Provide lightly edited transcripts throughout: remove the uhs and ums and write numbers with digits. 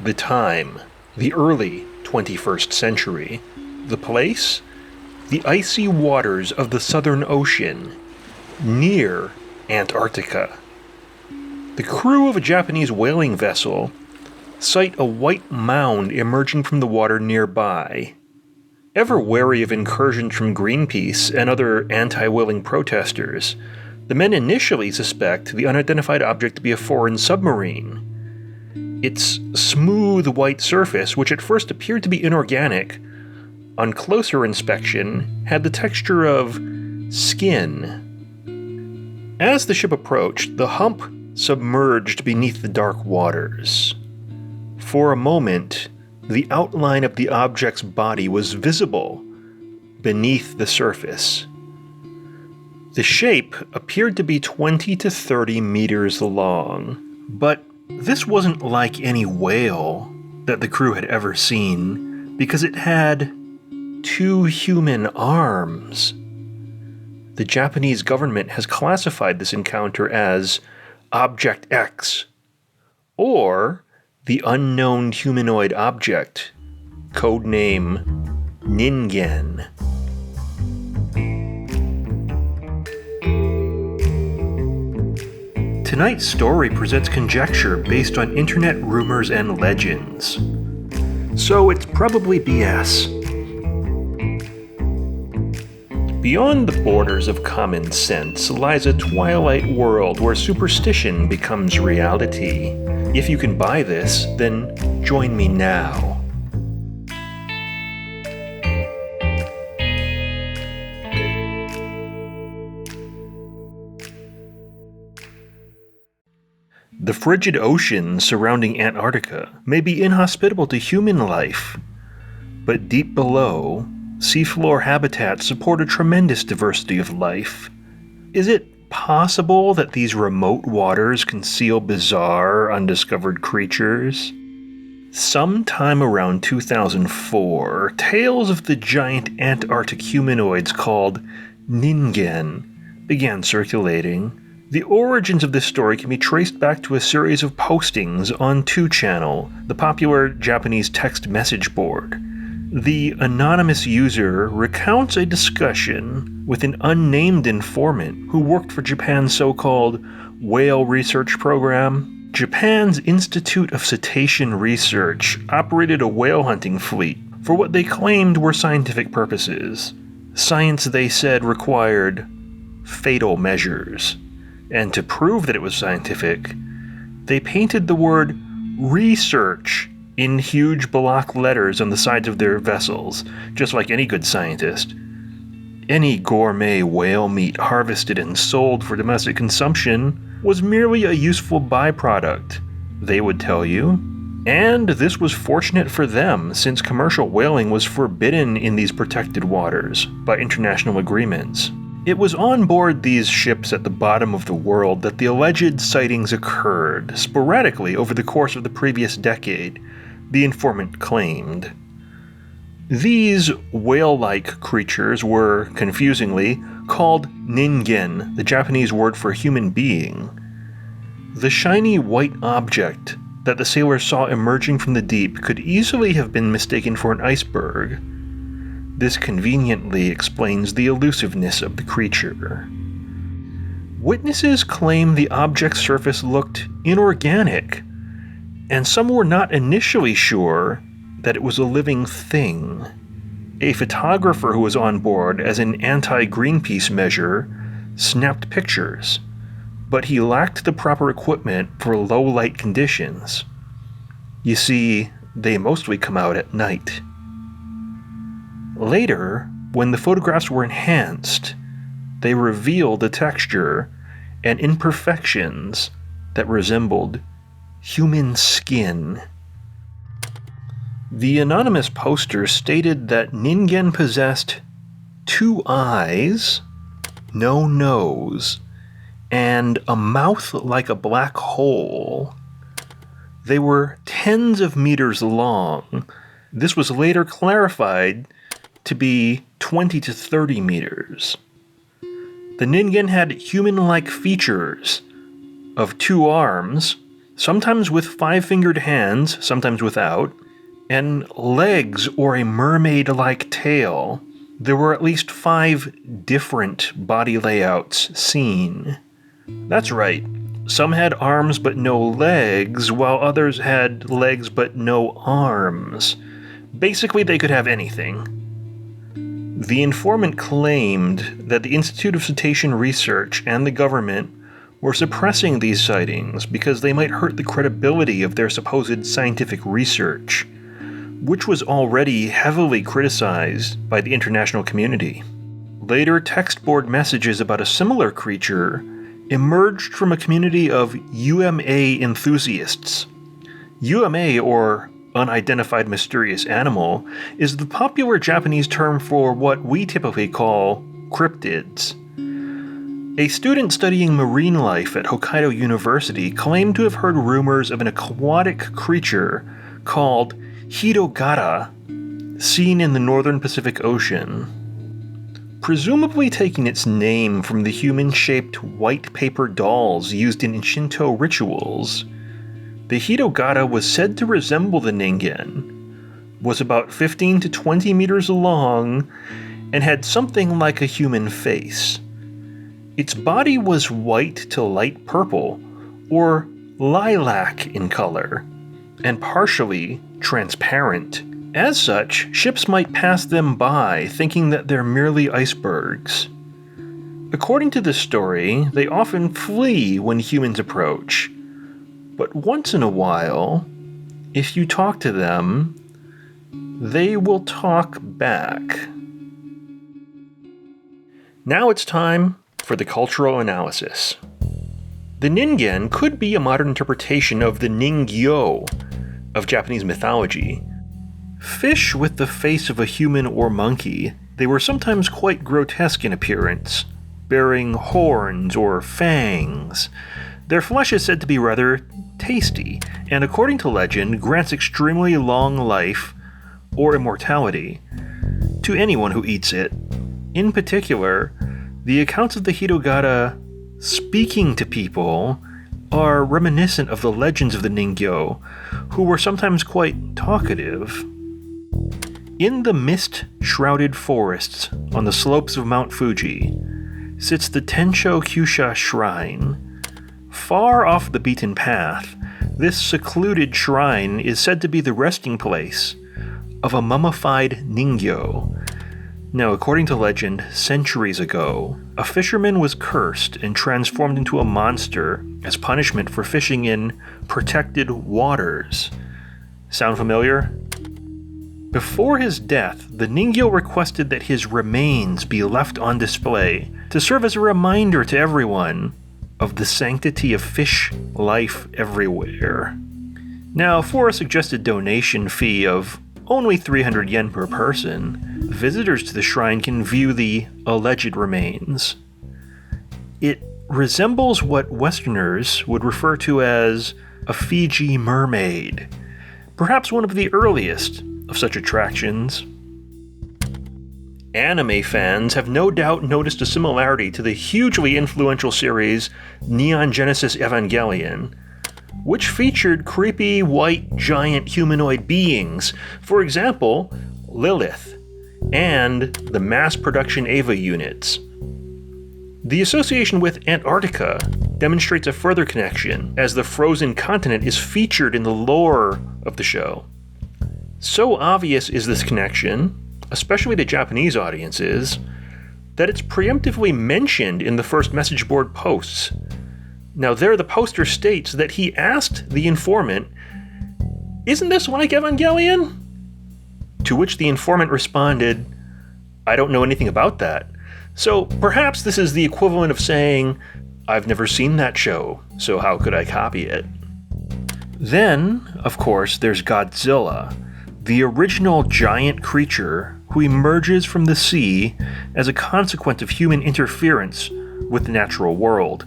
The time, the early 21st century. The place, the icy waters of the Southern Ocean, near Antarctica. The crew of a Japanese whaling vessel sight a white mound emerging from the water nearby. Ever wary of incursions from Greenpeace and other anti-whaling protesters, the men initially suspect the unidentified object to be a foreign submarine. Its smooth white surface, which at first appeared to be inorganic, on closer inspection had the texture of skin. As the ship approached, the hump submerged beneath the dark waters. For a moment, the outline of the object's body was visible beneath the surface. The shape appeared to be 20 to 30 meters long, but this wasn't like any whale that the crew had ever seen, because it had 2 human arms. The Japanese government has classified this encounter as Object X, or the unknown humanoid object, codename Ningen. Tonight's story presents conjecture based on internet rumors and legends, so it's probably BS. Beyond the borders of common sense lies a twilight world where superstition becomes reality. If you can buy this, then join me now. The frigid ocean surrounding Antarctica may be inhospitable to human life, but deep below, seafloor habitats support a tremendous diversity of life. Is it possible that these remote waters conceal bizarre, undiscovered creatures? Sometime around 2004, tales of the giant Antarctic humanoids called Ningen began circulating. The origins of this story can be traced back to a series of postings on 2channel, the popular Japanese text message board. The anonymous user recounts a discussion with an unnamed informant who worked for Japan's so-called whale research program. Japan's Institute of Cetacean Research operated a whale hunting fleet for what they claimed were scientific purposes. Science, they said, required fatal measures. And to prove that it was scientific, they painted the word research in huge block letters on the sides of their vessels, just like any good scientist. Any gourmet whale meat harvested and sold for domestic consumption was merely a useful byproduct, they would tell you. And this was fortunate for them, since commercial whaling was forbidden in these protected waters by international agreements. It was on board these ships at the bottom of the world that the alleged sightings occurred, sporadically over the course of the previous decade, the informant claimed. These whale-like creatures were, confusingly, called Ningen, the Japanese word for human being. The shiny white object that the sailors saw emerging from the deep could easily have been mistaken for an iceberg. This conveniently explains the elusiveness of the creature. Witnesses claim the object's surface looked inorganic, and some were not initially sure that it was a living thing. A photographer who was on board as an anti-Greenpeace measure snapped pictures, but he lacked the proper equipment for low-light conditions. You see, they mostly come out at night. Later, when the photographs were enhanced, they revealed a texture and imperfections that resembled human skin. The anonymous poster stated that Ningen possessed 2 eyes, no nose, and a mouth like a black hole. They were tens of meters long. This was later clarified to be 20 to 30 meters. The Ningen had human-like features of 2 arms, sometimes with 5-fingered hands, sometimes without, and legs or a mermaid-like tail. There were at least 5 different body layouts seen. That's right, some had arms but no legs, while others had legs but no arms. Basically, they could have anything. The informant claimed that the Institute of Cetacean Research and the government were suppressing these sightings because they might hurt the credibility of their supposed scientific research, which was already heavily criticized by the international community. Later, text board messages about a similar creature emerged from a community of UMA enthusiasts. UMA, or Unidentified Mysterious Animal, is the popular Japanese term for what we typically call cryptids. A student studying marine life at Hokkaido University claimed to have heard rumors of an aquatic creature called Hirogara, seen in the northern Pacific Ocean. Presumably taking its name from the human-shaped white paper dolls used in Shinto rituals, the Hirogara was said to resemble the Ningen, was about 15 to 20 meters long, and had something like a human face. Its body was white to light purple, or lilac in color, and partially transparent. As such, ships might pass them by thinking that they're merely icebergs. According to this story, they often flee when humans approach, but once in a while, if you talk to them, they will talk back. Now it's time for the cultural analysis. The Ningen could be a modern interpretation of the ningyo of Japanese mythology. Fish with the face of a human or monkey, they were sometimes quite grotesque in appearance, bearing horns or fangs. Their flesh is said to be rather tasty, and according to legend, grants extremely long life or immortality to anyone who eats it. In particular, the accounts of the Hirogara speaking to people are reminiscent of the legends of the ningyo, who were sometimes quite talkative. In the mist-shrouded forests on the slopes of Mount Fuji sits the Tensho Kyusha Shrine. Far off the beaten path, this secluded shrine is said to be the resting place of a mummified ningyo. Now, according to legend, centuries ago, a fisherman was cursed and transformed into a monster as punishment for fishing in protected waters. Sound familiar? Before his death, the ningyo requested that his remains be left on display to serve as a reminder to everyone of the sanctity of fish life everywhere. Now, for a suggested donation fee of only 300 yen per person, visitors to the shrine can view the alleged remains. It resembles what Westerners would refer to as a Fiji mermaid, perhaps one of the earliest of such attractions. Anime fans have no doubt noticed a similarity to the hugely influential series Neon Genesis Evangelion, which featured creepy white giant humanoid beings, for example, Lilith, and the mass production Eva units. The association with Antarctica demonstrates a further connection, as the frozen continent is featured in the lore of the show. So obvious is this connection, especially to Japanese audiences, that it's preemptively mentioned in the first message board posts. Now there the poster states that he asked the informant, "Isn't this like Evangelion?" To which the informant responded, "I don't know anything about that." So perhaps this is the equivalent of saying, "I've never seen that show, so how could I copy it?" Then, of course, there's Godzilla, the original giant creature who emerges from the sea as a consequence of human interference with the natural world.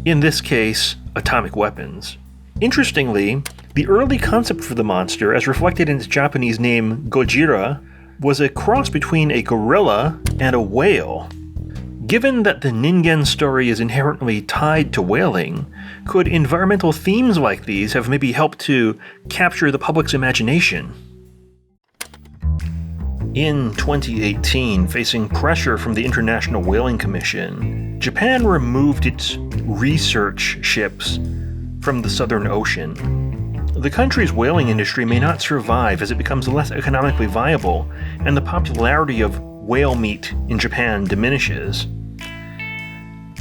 In this case, atomic weapons. Interestingly, the early concept for the monster, as reflected in its Japanese name Gojira, was a cross between a gorilla and a whale. Given that the Ningen story is inherently tied to whaling, could environmental themes like these have maybe helped to capture the public's imagination? In 2018, facing pressure from the International Whaling Commission, Japan removed its research ships from the Southern Ocean. The country's whaling industry may not survive as it becomes less economically viable, and the popularity of whale meat in Japan diminishes.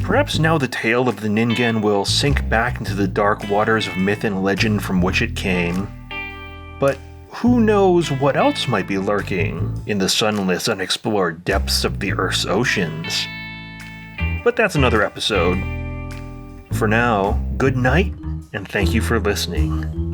Perhaps now the tale of the Ningen will sink back into the dark waters of myth and legend from which it came. But who knows what else might be lurking in the sunless, unexplored depths of the Earth's oceans? But that's another episode. For now, good night, and thank you for listening.